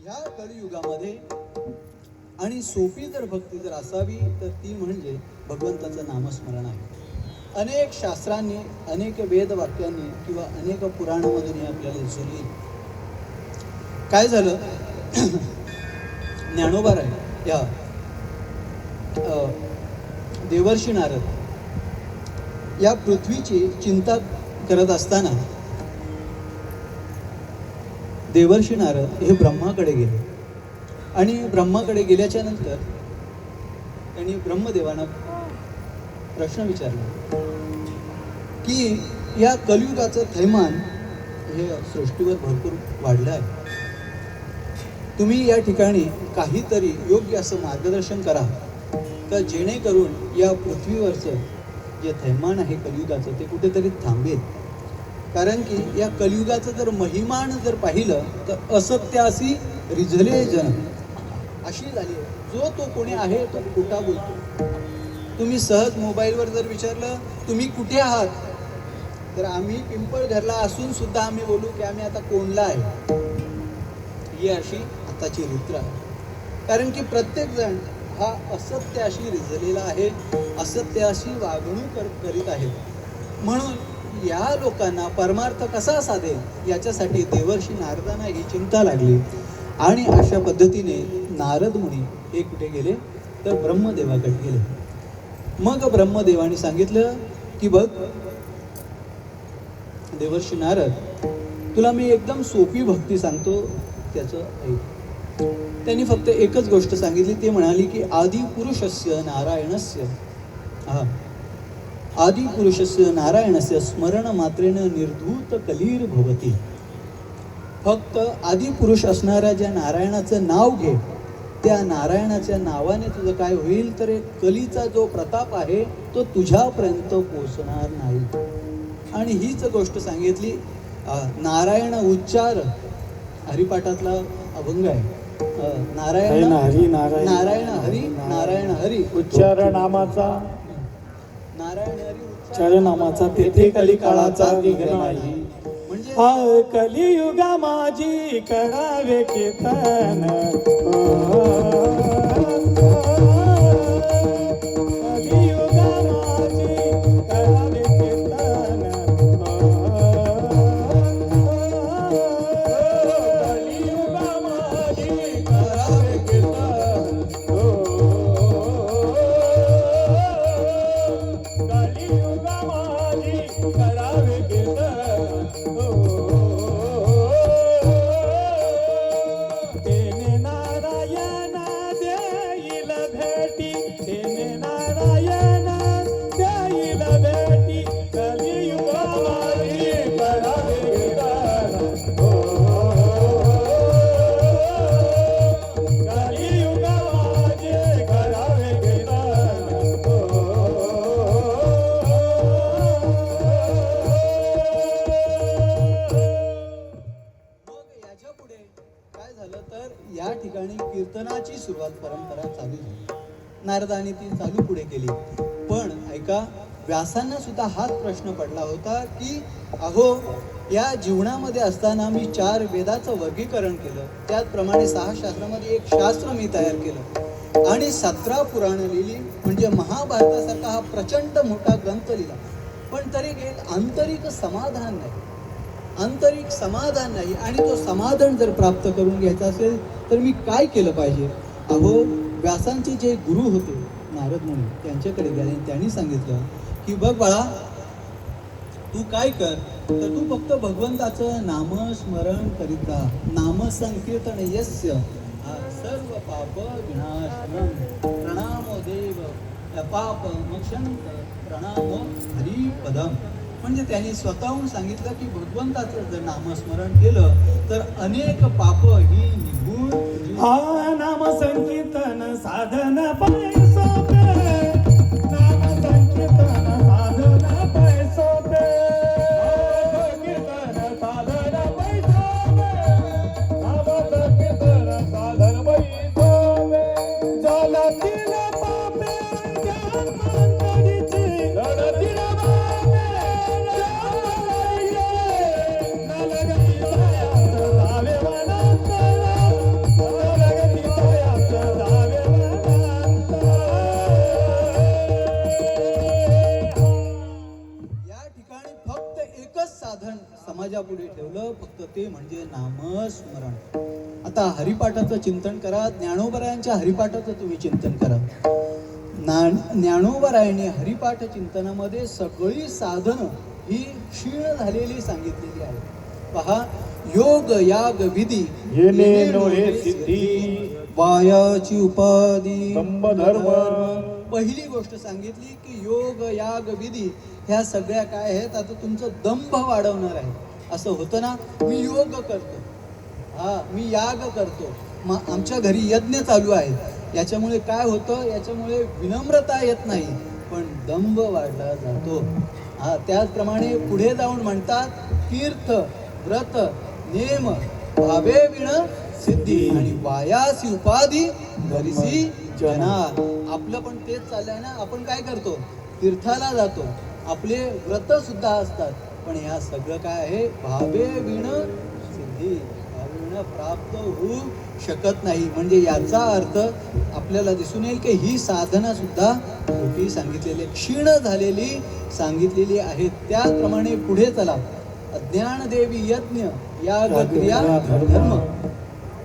ह्या कलियुगामध्ये आणि सोपी जर भक्ती जर असावी तर ती म्हणजे भगवंताचं नामस्मरण आहे. अनेक शास्त्रांनी, अनेक वेदवाक्यांनी किंवा अनेक पुराणामधून हे आपल्याला दिसून येईल. काय झालं, ज्ञानोबा आहे या देवर्षी नारद या पृथ्वीची चिंता करत असताना देवर्षी नारद हे ब्रह्माकडे गेले आणि ब्रह्माकडे गेल्याच्या नंतर त्यांनी ब्रह्मदेवांना प्रश्न विचारला की या कलियुगाचं थैमान हे सृष्टीवर भरपूर वाढलं आहे. तुम्ही या ठिकाणी काहीतरी योग्य असं मार्गदर्शन करा का जेणेकरून या पृथ्वीवरचं जे थैमान आहे कलियुगाचं ते कुठेतरी थांबेल. कारण की या कलियुगाचं जर महिमान जर पाहिलं तर असत्यासी रिझले जन अशी झाली आहे. जो तो कोणी आहे तो खोटा बोलतो. तुम्ही सहज मोबाईलवर जर विचारलं तुम्ही कुठे आहात तर आम्ही पिंपळघरला असून सुद्धा आम्ही बोलू की आम्ही आता कोणला आहे. ही अशी आताची रीत आहे. कारण की प्रत्येक जण हा असत्याशी रिझलेला आहे, असत्याशी वागणूक करीत आहे. म्हणून या लोकांना परमार्थ कसा साधेल याच्यासाठी देवर्षी नारदांना ही चिंता लागली आणि अशा पद्धतीने नारद मुनी हे कुठे गेले तर ब्रह्मदेवाकडे गेले. मग ब्रह्मदेवाने सांगितलं की बघ देवर्षी नारद, तुला मी एकदम सोपी भक्ती सांगतो, त्याचं ऐक. त्यांनी फक्त एकच गोष्ट सांगितली. ते म्हणाली की आदि पुरुषस्य नारायणस्य आदि पुरुषस्य नारायणस्य स्मरण मात्रेण निर्धूत कलीर भवती. फक्त आदि पुरुष असणाऱ्या ज्या नारायणाचं नाव घे, त्या नारायणाच्या नावाने तुझं काय होईल तर एक कलीचा जो प्रताप आहे तो तुझ्यापर्यंत पोचणार नाही. आणि हीच गोष्ट सांगितली. नारायण उच्चार हरिपाठातला अभंग आहे. नारायण हरी नारायण नारायण हरी नारायण हरी उच्चार नामाचा नारायण हरी उच्चार नामाचा तेथे कलिकाळाचा विघ्न नाही. म्हणजे कलियुगा माझी करावे कीर्तन. कलियुगा माझी करावे कीर्तन. कलियुगा माझी करावे कीर्तन. कलियुगा माझी करावे कीर्तन. तेने नारायण देईल भेटी, तेने नारायण देईल भेटी. कलियुगा माझी करावे कीर्तन. कलियुगा माझी करावे कीर्तन. मग याच्या पुढे काय झालं तर या ठिकाणी कीर्तनाची सुरुवात परंपरा चालू झाली. नारदाने ती चालू पुढे केली. पण ऐका, व्यासांना सुद्धा हाच प्रश्न पडला होता की अहो या जीवनामध्ये असताना मी 4 वेदाचं वर्गीकरण केलं, त्याचप्रमाणे 6 शास्त्रामध्ये एक शास्त्र मी तयार केलं आणि 17 पुराणं लिहिली, म्हणजे महाभारतासारखा हा प्रचंड मोठा ग्रंथ लिहिला. पण तरी एक आंतरिक समाधान नाही, आंतरिक समाधान नाही. आणि तो समाधान जर प्राप्त करून घ्यायचा असेल तर मी काय केलं पाहिजे. अहो व्यासांचे जे गुरु होते नारद मुनी त्यांच्याकडे गेले. त्यांनी सांगितलं की बघ बाळा, तू काय कर तर तू फक्त भगवंताचं नामस्मरण करीत राहा. नामसंकीर्तन यस्य सर्व पाप विनाशनम. प्रणामो देव पाप मोक्षंत प्रणामो हरिपदम. म्हणजे त्यांनी स्वतःहून सांगितलं की भगवंताचं जर नामस्मरण केलं तर अनेक पाप ही निघून हा नाम संकीर्तन साधन पैसोते. नाम संकीर्तन साधन पैसोते. कीर्तन साधन पैसोते. नाम संकीर्तन साधन पैसोते. जलतील पापे जन्मांतरीची. जलतील पापे जन्मांतरीची. नलगई जायास जावे वनांतरा. म्हणजे नामस्मरण. आता हरिपाठाचं चिंतन करा, ज्ञानोबरायांच्या हरिपाठाचं तुम्ही चिंतन करा. ज्ञानोबरायांनी हरिपाठ चिंतनामध्ये सगळी साधनं ही क्षीण झालेली सांगितलेली आहेत. पहा, योग याग विधी येणे नोहे सिद्धी, वायाची उपाधी स्तंभ धर्म. पहिली गोष्ट सांगितली की योग याग विधी ह्या सगळ्या काय आहेत, आता तुमचं दंभ वाढवणार आहे. असं होतं ना, मी योग करतो, मी याग करतो, मग आमच्या घरी यज्ञ चालू आहेत, याच्यामुळे काय होतं, याच्यामुळे विनम्रता येत नाही, पण दंभ वाढला जातो. त्याचप्रमाणे पुढे जाऊन म्हणतात, तीर्थ व्रत नेम भावे विण सिद्धी आणि वायासी उपाधी गरिसी जना. आपलं पण तेच चाललंय ना. आपण काय करतो, तीर्थाला जातो, आपले व्रत सुद्धा असतात, पण ह्या सगळं काय आहे, भावे विण सिद्धी, भावे विण प्राप्त होऊ शकत नाही. म्हणजे याचा अर्थ आपल्याला दिसून येईल की ही साधना सुद्धा खोटी सांगितलेली, क्षीण झालेली सांगितलेली आहेत. त्याप्रमाणे पुढे चला, ज्ञानदेवी यज्ञ याग क्रिया धर्म.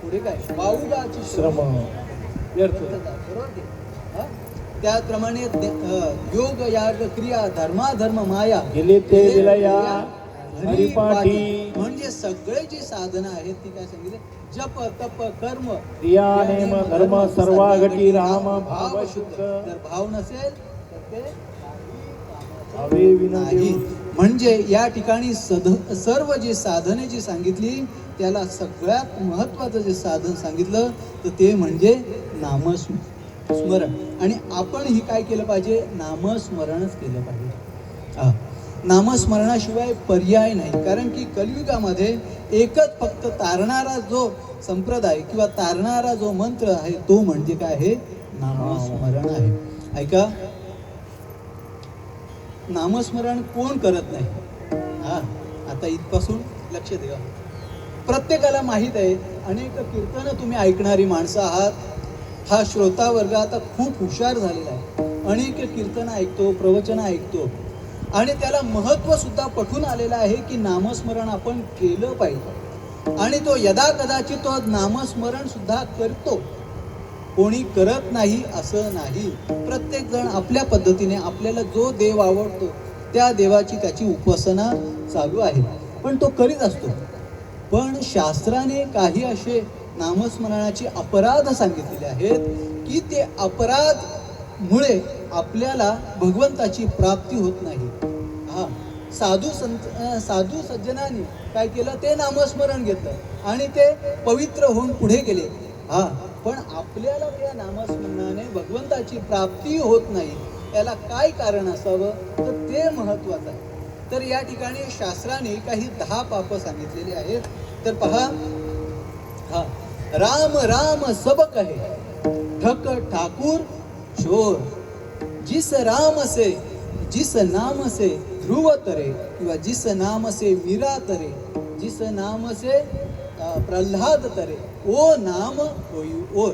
पुढे काय, बाहुगाची श्रम बरोबर. त्याचप्रमाणे योग याग क्रिया धर्माधर्म माया गेले ते विलया हरिपाठी. म्हणजे सगळे जी साधनं आहेत ती काय सांगितले, जप तप कर्म क्रिया नेम धर्म सर्वागटी राम भाव शुद्ध. जर भाव नसेल तर ते भावे विण नाही. म्हणजे या ठिकाणी सर्व जी साधने जी सांगितली त्याला सगळ्यात महत्वाचं जे साधन सांगितलं तर ते म्हणजे नामस्मरण. आणि आपण ही काय केलं पाहिजे, नामस्मरणच केलं पाहिजे. नामस्मरणाशिवाय पर्याय नाही. कारण की कलियुगामध्ये एकच फक्त तारणारा जो संप्रदाय किंवा तारणारा जो मंत्र आहे तो म्हणजे काय आहे, नामस्मरण आहे. ऐका, नामस्मरण कोण करत नाही. आता इथपासून लक्ष द्या. प्रत्येकाला माहीत आहे, अनेक कीर्तनं तुम्ही ऐकणारी माणसं आहात. हा श्रोता वर्ग आता खूप हुशार झालेला आहे. अनेक कीर्तनं ऐकतो, प्रवचनं ऐकतो आणि त्याला महत्त्व सुद्धा पटून आलेलं आहे की नामस्मरण आपण केलं पाहिजे. आणि तो यदा कदाचित तो नामस्मरण सुद्धा करतो. कोणी करत नाही असं नाही. प्रत्येक जण आपल्या पद्धतीने आपल्याला जो देव आवडतो त्या देवाची त्याची उपासना चालू आहे, पण तो करीत असतो. पण शास्त्राने काही असे नामस्मरणाचे अपराध सांगितलेले आहेत की ते अपराध मुळे आपल्याला भगवंताची प्राप्ती होत नाही. साधू सज्जनांनी काय केलं, ते नामस्मरण घेतलं आणि ते पवित्र होऊन पुढे गेले. पण आपल्याला त्या नामस्मरणाने भगवंताची प्राप्ती होत नाही. त्याला काय कारण असावं तर ते महत्वाचं आहे. तर या ठिकाणी शास्त्राने काही 10 पाप सांगितलेली आहेत. तर पहा, राम राम सब कहे ठक ठाकुर चोर, जिस राम से जिस नाम से ध्रुव तरे किंवा जिस नाम से मीरा तरे, जिस नाम से प्रल्हाद तरे, ओ नाम होई ओर.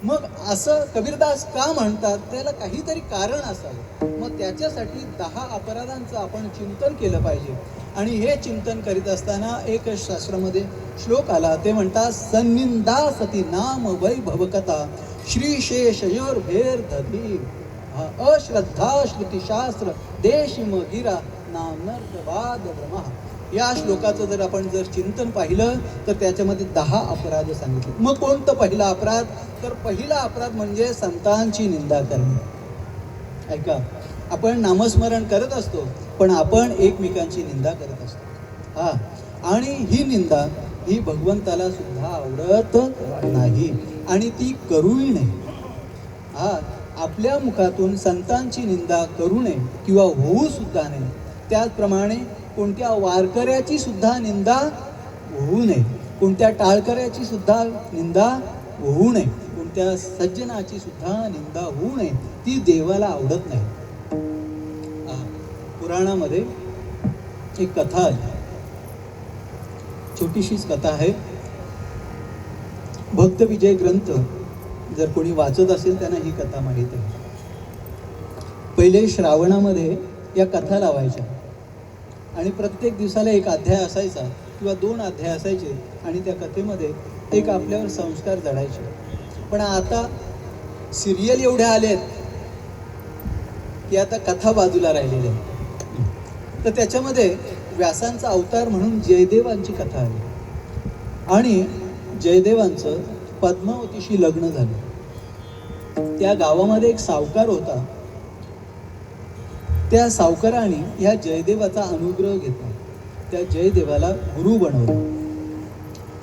मग असं कबीरदास का म्हणतात, त्याला काहीतरी कारण असावं. मग त्याच्यासाठी 10 अपराधांचं आपण चिंतन केलं पाहिजे. आणि हे चिंतन करीत असताना एक शास्त्रामध्ये श्लोक आला, ते म्हणतात, सन्निंदा सती नाम वैभव कथा श्रीशेषयोर भेर धधी, अश्रद्धा श्रुतिशास्त्र देशिम गिरा नामनर्दवाद ब्रह्मा. या श्लोकाचं जर आपण चिंतन पाहिलं तर त्याच्यामध्ये 10 अपराध सांगितले. मग कोणतं पहिला अपराध, तर पहिला अपराध म्हणजे संतांची निंदा करणे. ऐका, आपण नामस्मरण करत असतो पण आपण एकमेकांची निंदा करत असतो. आणि ही निंदा ही भगवंताला सुद्धा आवडत नाही आणि ती करूही नाही. आपल्या मुखातून संतांची निंदा करू नये किंवा होऊ सुद्धा नाही. त्याचप्रमाणे कोणत्या वारकऱ्याची सुद्धा निंदा होऊ नये, कोणत्या टाळकऱ्याची सुद्धा निंदा होऊ नये, कोणत्या सज्जनाची सुद्धा निंदा होऊ नये. ती देवाला आवडत नाही. पुराणामध्ये एक कथा आहे, छोटीशीच कथा आहे. भक्त विजय ग्रंथ जर कोणी वाचत असेल त्यांना ही कथा माहीत आहे. पहिले श्रावणामध्ये या कथा लावायच्या आणि प्रत्येक दिवसाला एक अध्याय असायचा. किंवा 2 अध्याय असायचे आणि त्या कथेमध्ये एक आपल्यावर संस्कार जडायचे. पण आता सिरियल एवढ्या आलेत की आता कथा बाजूला राहिलेल्या आहेत. तर त्याच्यामध्ये व्यासांचा अवतार म्हणून जयदेवांची कथा आली आणि जयदेवांचं पद्मावतीशी लग्न झालं. त्या गावामध्ये एक सावकार होता. त्या सावकाराने ह्या जयदेवाचा अनुग्रह घेतला. त्या जयदेवाला गुरु बनवलं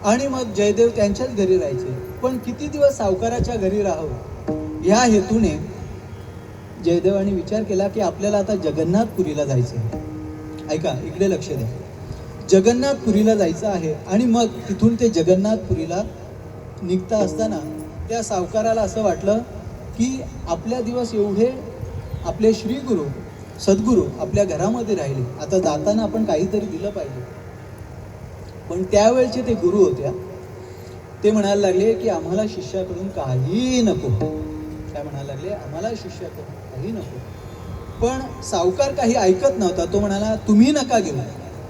आणि मग जयदेव त्यांच्याच घरी राहायचे. पण किती दिवस सावकाराच्या घरी राहावं ह्या हेतूने जयदेवाने विचार केला की आपल्याला आता जगन्नाथपुरीला जायचं आहे. ऐका, इकडे लक्ष द्या. जगन्नाथपुरीला जायचं आहे आणि मग तिथून ते जगन्नाथपुरीला निघता असताना त्या सावकाराला असं वाटलं की आपल्या दिवस एवढे आपले श्री गुरु सद्गुरू आपल्या घरामध्ये राहिले, आता जाताना आपण काहीतरी दिलं पाहिजे. पण त्यावेळचे ते गुरु होत्या, ते म्हणायला लागले की आम्हाला शिष्याकडून काही नको. काय म्हणायला लागले? आम्हाला शिष्याकडून काही नको. पण सावकार काही ऐकत नव्हता. तो म्हणाला तुम्ही नका घेऊ,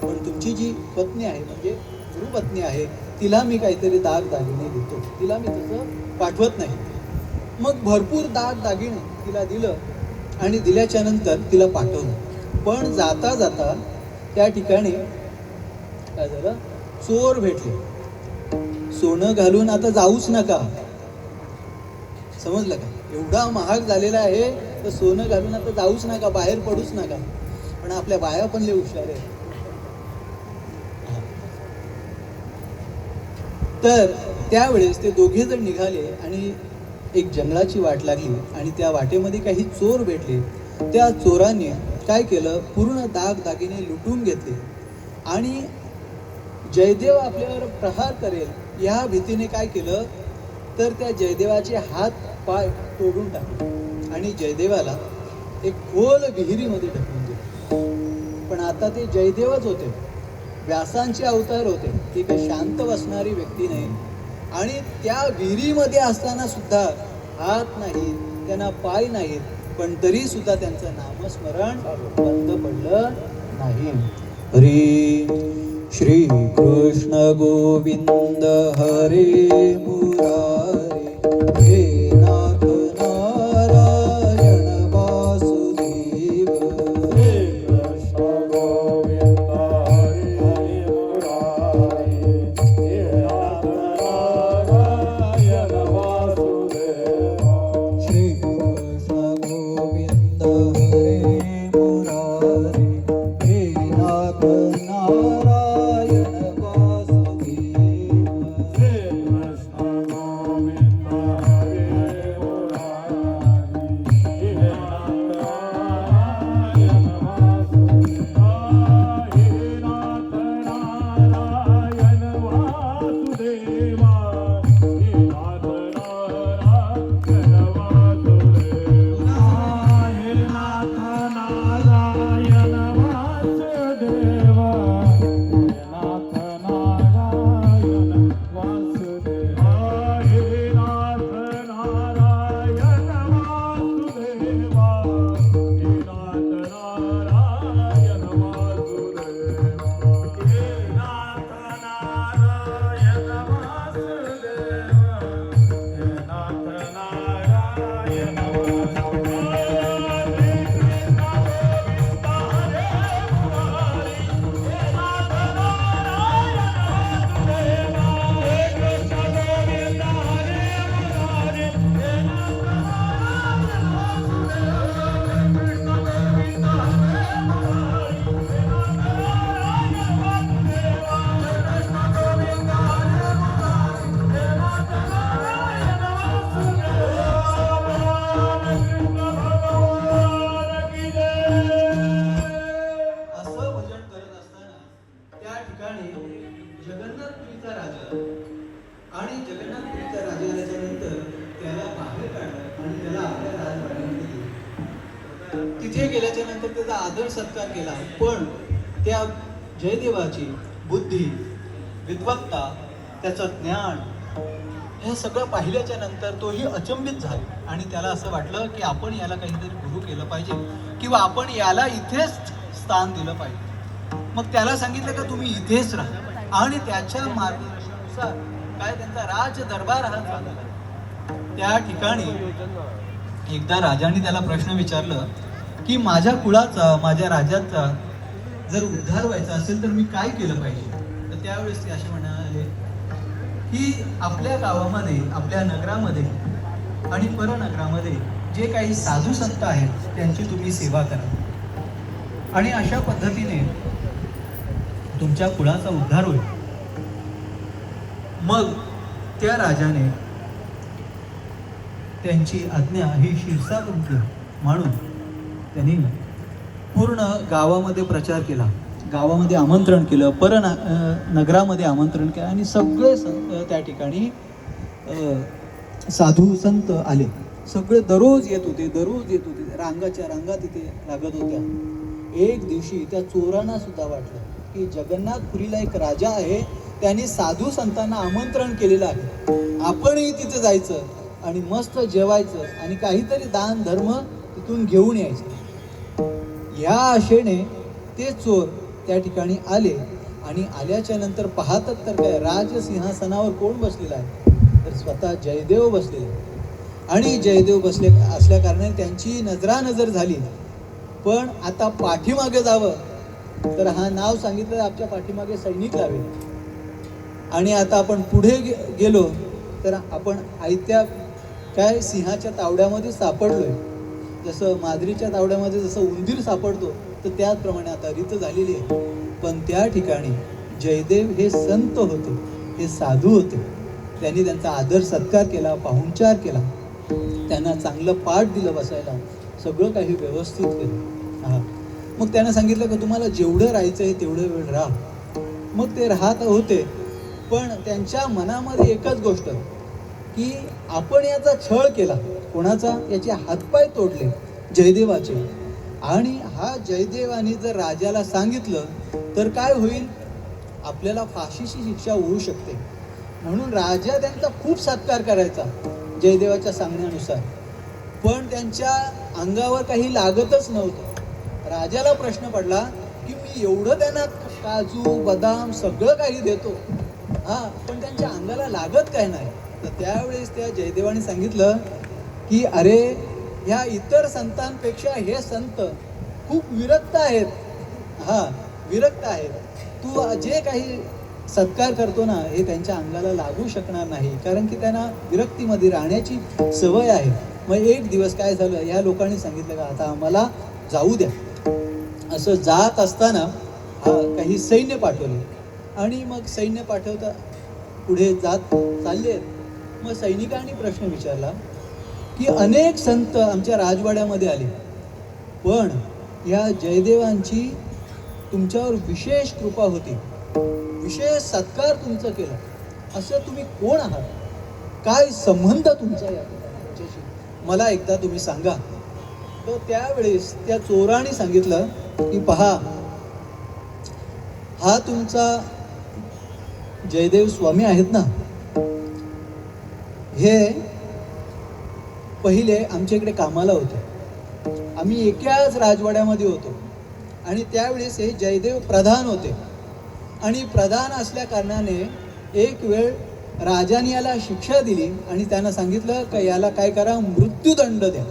पण तुमची जी पत्नी आहे म्हणजे गुरुपत्नी आहे तिला मी काहीतरी दागिने देतो, तिला मी तसं पाठवत नाही. मग भरपूर दागिने तिला दिलं आणि दिल्याच्या नंतर तिला पाठवलं. पण जाता जाता त्या ठिकाणी काय झालं, चोर भेटले. सोनं घालून आता जाऊच नका, समजलं का? एवढा महाग झालेला आहे तर सोनं घालून आता जाऊच नका, बाहेर पडूच नका. पण आपल्या बाया पण लय हुशार आहे. तर त्यावेळेस ते दोघे जण निघाले आणि एक जंगलाची वाट लागली आणि त्या वाटेमध्ये काही चोर भेटले. त्या चोरांनी काय केलं, पूर्ण दागिने लुटून घेतले आणि जयदेव आपल्यावर प्रहार करेल या भीतीने काय केलं, तर त्या जयदेवाचे हात पाय तोडून टाकले आणि जयदेवाला एक खोल विहिरीमध्ये ढकलून दिले. पण आता ते जयदेवच होते, व्यासांचे अवतार होते. ते काही शांत बसणारी व्यक्ती नाही. आणि त्या विहिरीमध्ये असताना सुद्धा हात नाही, त्यांना पाय नाहीत, पण तरी सुद्धा त्यांचं नामस्मरण बंद पडलं नाही. हरी श्री कृष्ण गोविंद हरे मुरारी हे नाथ नारायण वासुदेव. श्री कृष्ण गोविंद हरे मुरारी हे नाथ नारायण वासुदेव. श्री कृष्ण गोविंद हरे मुरारी हे नाथ नारायण जगन्नाथपुरीचा राजा आणि जगन्नाथपुरीचा राजा आल्याच्यानंतर त्याला बाहेर काढलं आणि त्याला आपल्या राजवाड्यामध्ये गेले. तिथे गेल्याच्या नंतर त्याचा आदर सत्कार केला. पण त्या जयदेवाची बुद्धी, विद्वत्ता, त्याचं ज्ञान हे सगळं पाहिल्याच्या नंतर तोही अचंबित झाला आणि त्याला असं वाटलं की आपण याला काहीतरी गुरु केलं पाहिजे किंवा आपण याला इथेच स्थान दिलं पाहिजे. मग त्याला सांगितलं का तुम्ही इथेच राहा. आणि त्याच्या मार्गदर्शनानुसार काय त्यांचा राज दरबार हा चालला. त्या ठिकाणी एकदा राजाने त्याला प्रश्न विचारलं की माझ्या कुळाचा, माझ्या राजाचा जर उद्धार व्हायचा असेल तर मी काय केलं पाहिजे. तर त्यावेळेस ते असे म्हणाले की आपल्या गावामध्ये, आपल्या नगरामध्ये आणि परनगरामध्ये जे काही साधू संत आहेत त्यांची तुम्ही सेवा करा आणि अशा पद्धतीने तुमच्या कुळाचा उद्धार होईल. मग त्या राजाने त्यांची आज्ञा ही शिरसावंत मानून त्यांनी पूर्ण गावामध्ये प्रचार केला, गावामध्ये आमंत्रण केलं, नगरामध्ये आमंत्रण केलं आणि सगळे त्या ठिकाणी साधू संत आले. सगळे दररोज येत होते, रांगाच्या रांगा तिथे लागत होत्या. एक दिवशी त्या चोरांना सुद्धा वाटलं की जगन्नाथपुरीला एक राजा आहे, त्यांनी साधू संतांना आमंत्रण केलेलं आहे, आपणही तिथे जायचं आणि मस्त जेवायचं आणि काहीतरी दान धर्म तिथून घेऊन यायचं. या आशेने ते चोर त्या ठिकाणी आले आणि आल्याच्या नंतर पाहतात तर काय, राजसिंहासनावर कोण बसलेला आहे, तर स्वतः जयदेव बसलेले. आणि जयदेव बसले असल्या कारणाने त्यांची नजरानजर झाली. पण आता पाठीमागे जावं तर हा नाव सांगितलं, आपल्या पाठीमागे सैनिक लावे. आणि आता आपण पुढे गेलो तर आपण आयत्या काय सिंहाच्या तावड्यामध्ये सापडलोय. जसं माद्रीच्या तावड्यामध्ये जसं उंदीर सापडतो तर त्याचप्रमाणे आता रीत झालेली आहे. पण त्या ठिकाणी जयदेव हे संत होते, हे साधू होते. त्यांनी त्यांचा आदर सत्कार केला, पाहुणचार केला, त्यांना चांगलं पाठ दिलं बसायला, सगळं काही व्यवस्थित केलं. मग त्यानं सांगितलं की तुम्हाला जेवढं राहायचं आहे तेवढं वेळ राहा. मग ते राहत होते. पण त्यांच्या मनामध्ये एकच गोष्ट की आपण याचा छळ केला, कोणाचा, याचे हातपाय तोडले, जयदेवाचे. आणि हा जयदेवाने जर राजाला सांगितलं तर काय होईल, आपल्याला फाशीची शिक्षा होऊ शकते. म्हणून राजा त्यांचा खूप सत्कार करायचा जयदेवाच्या सांगण्यानुसार. पण त्यांच्या अंगावर काही लागतच नव्हतं. राजाला प्रश्न पडला की मी एवढं त्यांना काजू बदाम सगळं काही देतो, पण त्यांच्या अंगाला लागत काय नाही. तर त्यावेळेस त्या जयदेवाने सांगितलं की अरे, ह्या इतर संतांपेक्षा हे संत खूप विरक्त आहेत. विरक्त आहेत. तू जे काही सत्कार करतो ना, हे त्यांच्या अंगाला लागू शकणार नाही, कारण की त्यांना विरक्तीमध्ये राहण्याची सवय आहे. मग एक दिवस काय झालं, ह्या लोकांनी सांगितलं का आता आम्हाला जाऊ द्या. असं जात असताना काही सैन्य पाठवले आणि मग सैन्य पाठवता पुढे जात चालले. मग सैनिकांनी प्रश्न विचारला की अनेक संत आमच्या राजवाड्यामध्ये आले, पण या जयदेवांची तुमच्यावर विशेष कृपा होती, विशेष सत्कार तुमचा केला, असं तुम्ही कोण आहात, काय संबंध तुमचा याच्याशी, मला एकदा तुम्ही सांगा. तर त्यावेळेस त्या चोराने सांगितलं की पहा, हा तुमचा जयदेव स्वामी आहेत ना, हे पहिले आमच्या इकडे कामाला होते. आम्ही एकाच राजवाड्यामध्ये होतो आणि त्यावेळेस हे जयदेव प्रधान होते. आणि प्रधान असल्या कारणाने एक वेळ राजाने याला शिक्षा दिली आणि त्यानं सांगितलं का याला काय करा, मृत्यूदंड द्या.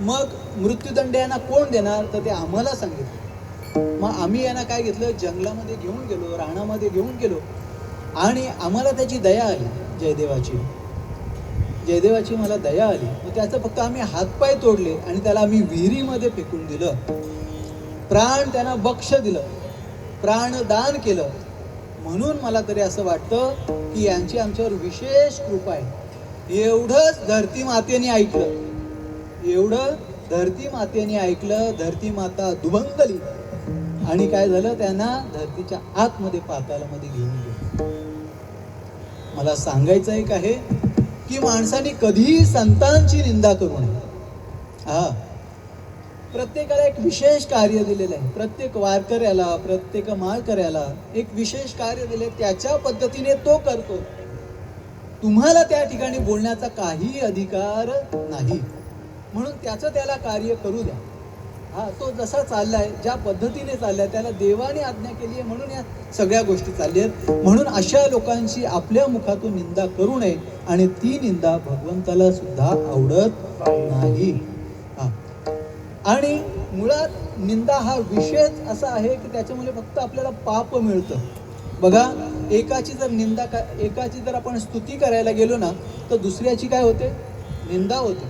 मग मृत्यूदंड यांना कोण देणार, तर ते आम्हाला सांगितलं. मग आम्ही यांना काय घेतलं, जंगलामध्ये घेऊन गेलो, रानामध्ये घेऊन गेलो आणि आम्हाला त्याची दया आली, जयदेवाची मला दया आली. मग त्याचं फक्त आम्ही हातपाय तोडले आणि त्याला आम्ही विहिरीमध्ये फेकून दिलं. प्राण त्यांना बक्ष दिलं, प्राणदान केलं. म्हणून मला तरी असं वाटतं की यांची आमच्यावर विशेष कृपा आहे. एवढंच धरती मातेने ऐकलं, धरती माता दुभंगली आणि काय झालं, त्यांना धरतीच्या आतमध्ये पाताळामध्ये घेऊन गेलं. मला सांगायचं एक आहे की माणसाने कधीही संतांची निंदा करू नये. प्रत्येकाला एक विशेष कार्य दिलेलं आहे. प्रत्येक वारकऱ्याला, प्रत्येक माळकऱ्याला एक विशेष कार्य दिले, त्याच्या पद्धतीने तो करतो. तुम्हाला त्या ठिकाणी बोलण्याचा काही अधिकार नाही. म्हणून त्याचं त्याला कार्य करू द्या. हा तो जसा चाललाय, ज्या पद्धतीने चाललाय, त्याला देवाने आज्ञा केली आहे म्हणून या सगळ्या गोष्टी चालल्या आहेत. म्हणून अशा लोकांची आपल्या मुखातून निंदा करू नये आणि ती निंदा भगवंताला सुद्धा आवडत नाही. हा. आणि मुळात निंदा हा विषयच असा आहे की त्याच्यामुळे फक्त आपल्याला पाप मिळतं. बघा, एकाची जर आपण स्तुती करायला गेलो ना तर दुसऱ्याची काय होते? निंदा होते.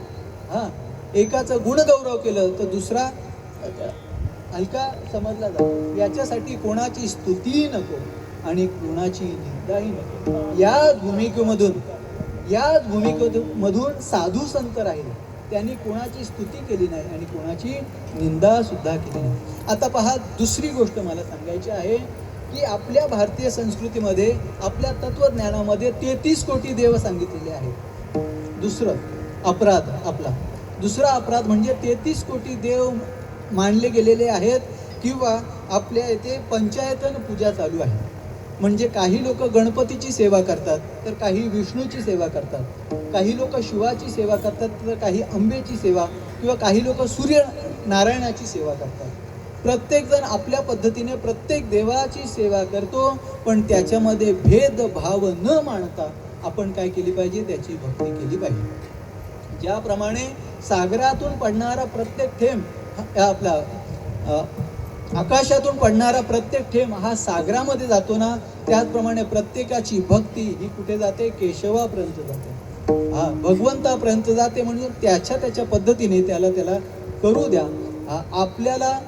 हा, एकाचं गुणगौरव केलं तर दुसरा हलका समजला जातो. याच्यासाठी कोणाची स्तुती नको आणि कोणाची निंदाही नको. याच भूमिकेमधून साधू संत राहिले. त्यांनी कोणाची स्तुती केली नाही आणि कोणाची निंदा सुद्धा केली नाही. आता पहा, दुसरी गोष्ट मला सांगायची आहे की आपल्या भारतीय संस्कृतीमध्ये, आपल्या तत्वज्ञानामध्ये 33 कोटी देव सांगितलेले आहेत. दुसरा अपराध म्हणजे 33 कोटी देव मानले गेलेले आहेत. किंवा आपल्या इथे पंचायतन पूजा चालू आहे. म्हणजे काही लोक गणपतीची सेवा करतात, तर काही विष्णूची सेवा करतात, काही लोक शिवाची सेवा करतात, तर काही अंबेची सेवा, किंवा काही लोक सूर्यनारायणाची सेवा करतात. प्रत्येकजण आपल्या पद्धतीने प्रत्येक देवाची सेवा करतो, पण त्याच्यामध्ये भेदभाव न मानता आपण काय केली पाहिजे? त्याची भक्ती केली पाहिजे. ज्याप्रमाणे सागरातून पडणारा प्रत्येक थेंब आकाशातून पडणारा प्रत्येक थेंब हा सागरामध्ये जातो ना, त्याचप्रमाणे प्रत्येकाची भक्ती ही कुठे जाते? केशवापर्यंत जाते. हा, भगवंतापर्यंत जाते. म्हणून त्याच्या पद्धतीने त्याला करू द्या. आपल्याला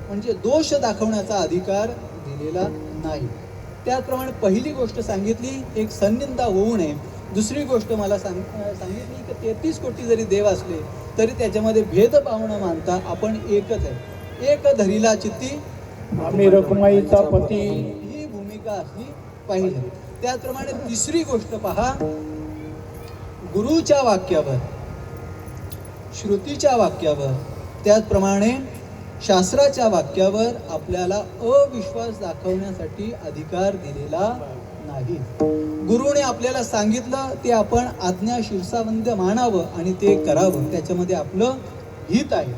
म्हणजे दोष दाखवण्याचा अधिकार दिलेला नाही. त्याचप्रमाणे पहिली गोष्ट सांगितली, एक सन्निंदा होऊ नये. दुसरी गोष्ट मला सांगितली की 33 कोटी जरी देव असले तरी त्याच्यामध्ये भेदभाव न मानता आपण एकच आहे. एक धरीला चित्ती आम्ही रखुमाईचा पती, ही भूमिका असली पाहिजे. त्याचप्रमाणे तिसरी गोष्ट पहा, गुरुच्या वाक्यावर, श्रुतीच्या वाक्यावर, त्याचप्रमाणे शास्त्राच्या वाक्यावर आपल्याला अविश्वास दाखवण्यासाठी अधिकार दिलेला नाही. गुरुने आपल्याला सांगितलं ते आपण आज्ञा शिरसावंत मानावं आणि ते करावं, त्याच्यामध्ये आपलं हित आहे.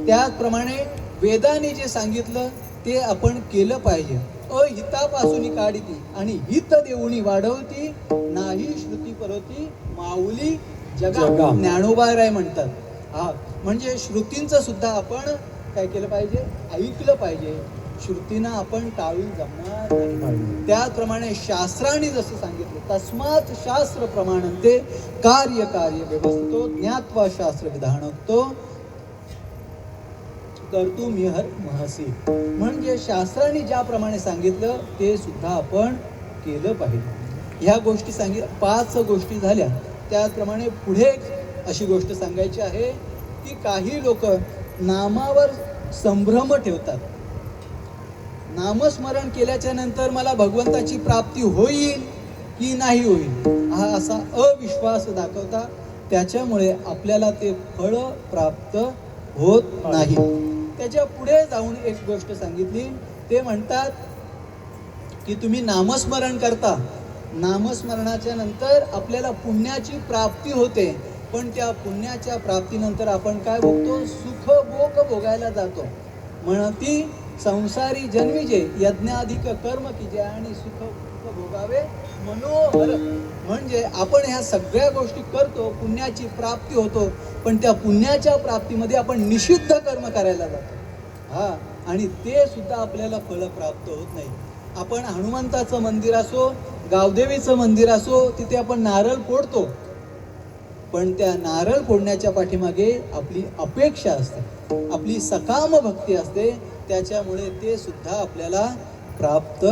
त्याचप्रमाणे वेदाने जे सांगितलं ते आपण केलं पाहिजे. अहितापासून काढिती आणि हित देऊनी वाढवती, नाही श्रुती परवती माऊली जगा. ज्ञानोबा राय म्हणतात. हा, म्हणजे श्रुतींचं सुद्धा आपण काय केलं पाहिजे? ऐकलं पाहिजे. श्रुतीनं आपण टाळून जमणार नाही. त्याचप्रमाणे शास्त्राने जसं सांगितलं, तस्मात शास्त्र प्रमाणंते कार्य व्यवस्थितो ज्ञात्वा शास्त्र विधानतो कर्तुमिहर महसी. म्हणजे शास्त्राने ज्याप्रमाणे सांगितलं ते सुद्धा आपण केलं पाहिजे. ह्या गोष्टी 5 गोष्टी झाल्या. त्याचप्रमाणे पुढे अशी गोष्ट सांगायची आहे की काही लोक नामावर संभ्रम ठेवतात. नामस्मरण केल्याच्या नंतर मला भगवंताची प्राप्ती होईल की नाही होईल, हा असा अविश्वास दाखवता. त्याच्यामुळे आपल्याला ते फळ प्राप्त होत नाही. त्याच्या पुढे जाऊन एक गोष्ट सांगितली. ते म्हणतात की तुम्ही नामस्मरण करता, नामस्मरणाच्या नंतर आपल्याला पुण्याची प्राप्ती होते, पण त्या पुण्याच्या प्राप्तीनंतर आपण काय भोगतो? सुख भोगायला जातो. म्हणती संसारी जन्मीजे यज्ञाधिक कर्म कीजे आणि सुख भोगावे मनोहर. म्हणजे आपण ह्या सगळ्या गोष्टी करतो, पुण्याची प्राप्ती होतो, पण त्या पुण्याच्या प्राप्तीमध्ये आपण निषिद्ध कर्म करायला जातो. हा, आणि ते सुद्धा आपल्याला फळ प्राप्त होत नाही. आपण हनुमंताचं मंदिर असो, गावदेवीचं मंदिर असो, तिथे आपण नारळ फोडतो, पण त्या नारळ फोडण्याच्या पाठीमागे आपली अपेक्षा असते, आपली सकाम भक्ती असते. त्याच्यामुळे ते सुद्धा आपल्याला प्राप्त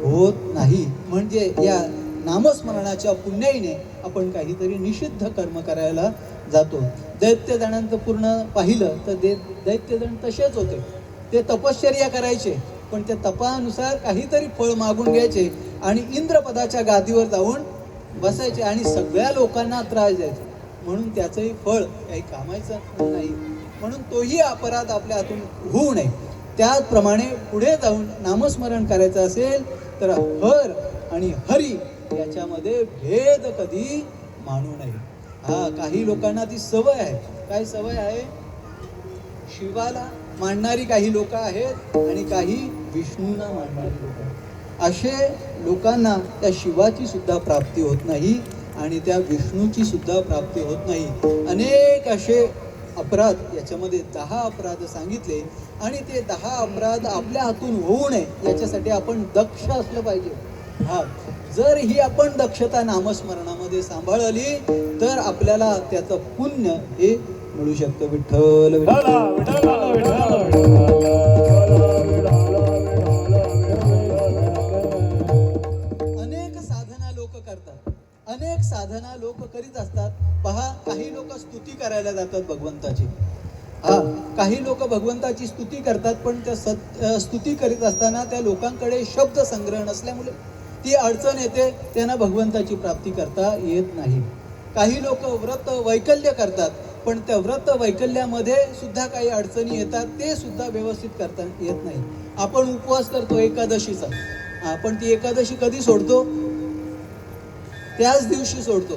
होत नाही. म्हणजे या नामस्मरणाच्या पुण्याईने आपण काहीतरी निषिद्ध कर्म करायला जातो. दैत्यजणांचं पूर्ण पाहिलं तर दैत्यजण तसेच होते. ते तपश्चर्या करायचे, पण त्या तपानुसार काहीतरी फळ मागून घ्यायचे आणि इंद्रपदाच्या गादीवर जाऊन बसायचे आणि सगळ्या लोकांना त्रास द्यायचे. म्हणून त्याचंही फळ काही कामायचं नाही. म्हणून तोही अपराध आपल्या हातून होऊ नये. त्याचप्रमाणे पुढे जाऊन नामस्मरण करायचं असेल तर हर आणि हरी याच्यामध्ये भेद कधी मानू नये. हा, काही लोकांना ती सवय आहे. काय सवय आहे? शिवाला मानणारी काही लोक आहेत आणि काही विष्णूंना मानणारी लोक आहेत. असे लोकांना त्या शिवाची सुद्धा प्राप्ती होत नाही आणि त्या विष्णूची सुद्धा प्राप्ती होत नाही. अनेक असे अपराध याच्यामध्ये 10 अपराध सांगितले आणि ते 10 अपराध आपल्या हातून होऊ नये याच्यासाठी आपण दक्ष असलं पाहिजे. हा, जर ही आपण दक्षता नामस्मरणामध्ये सांभाळली तर आपल्याला त्याचं पुण्य हे मिळू शकतं. विठ्ठल विठ्ठल. अनेक साधना लोक करतात, अनेक साधना लोक करीत असतात. पहा, काही लोक स्तुती करायला जातात भगवंताची. हा, काही लोक भगवंताची स्तुती करतात, पण त्या स्तुती करीत असताना त्या लोकांकडे शब्द संग्रह नसल्यामुळे ती अडचण येते, त्यांना भगवंताची प्राप्ती करता येत नाही. काही लोक व्रत वैकल्य करतात, पण त्या व्रत वैकल्यामध्ये सुद्धा काही अडचणी येतात, ते सुद्धा व्यवस्थित करता येत नाही. आपण उपवास करतो एकादशीचा, आपण ती एकादशी कधी सोडतो? त्याच दिवशी सोडतो,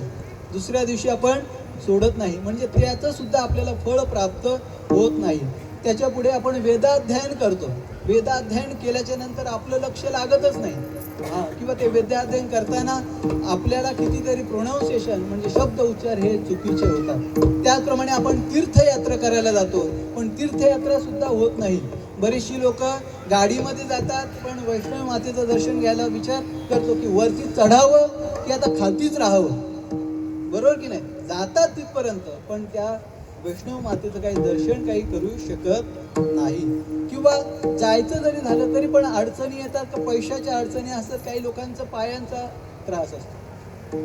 दुसऱ्या दिवशी आपण सोडत नाही. म्हणजे त्याचं सुद्धा आपल्याला फळ प्राप्त होत नाही. त्याच्या पुढे आपण वेदाध्ययन करतो, वेदाध्ययन केल्याच्या नंतर आपलं लक्ष लागतच नाही. किंवा ते वेदाध्ययन करताना आपल्याला कितीतरी प्रोनाऊन्सिएशन म्हणजे शब्द उच्चार हे चुकीचे होतात. त्याचप्रमाणे आपण तीर्थयात्रा करायला जातो, पण तीर्थयात्रा सुद्धा होत नाही. बरीचशी लोक गाडीमध्ये जातात, पण वैष्णव मातेचं दर्शन घ्यायला विचार करतो की वरती चढावं की आता खालतीच राहावं. बरोबर की नाही? जातात तिथपर्यंत, पण त्या वैष्णव मातेचं काही दर्शन काही करू शकत नाही. किंवा जायचं जरी झालं तरी पण अडचणी येतात, का पैशाच्या अडचणी असतात, काही लोकांचा पायांचा त्रास असतो.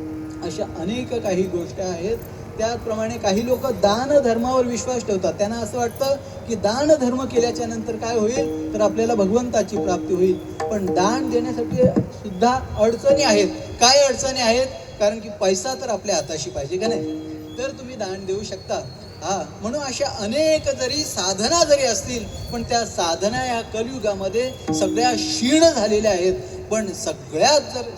अशा अनेक काही गोष्टी आहेत. त्याचप्रमाणे काही लोक दान धर्मावर विश्वास ठेवतात. त्यांना असं वाटतं की दान धर्म केल्याच्या नंतर काय होईल, तर आपल्याला भगवंताची प्राप्ती होईल. पण दान देण्यासाठी सुद्धा अडचणी आहेत. काय अडचणी आहेत? कारण की पैसा तर आपल्या हाताशी पाहिजे का नाही, तर तुम्ही दान देऊ शकता. म्हणून अशा अनेक जरी साधना जरी असतील, पण त्या साधना या कलियुगामध्ये सगळ्या क्षीण झालेल्या आहेत. पण सगळ्यात जर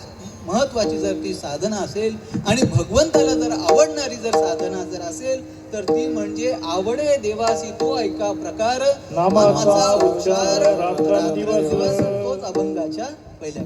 महत्वाची जर ती साधना असेल आणि भगवंताला जर आवडणारी जर साधना जर असेल, तर ती म्हणजे आवडे देवासी तो ऐका प्रकार नामाचा उच्चार रात्रंदिवस, तोच अभंगाच्या पहिल्या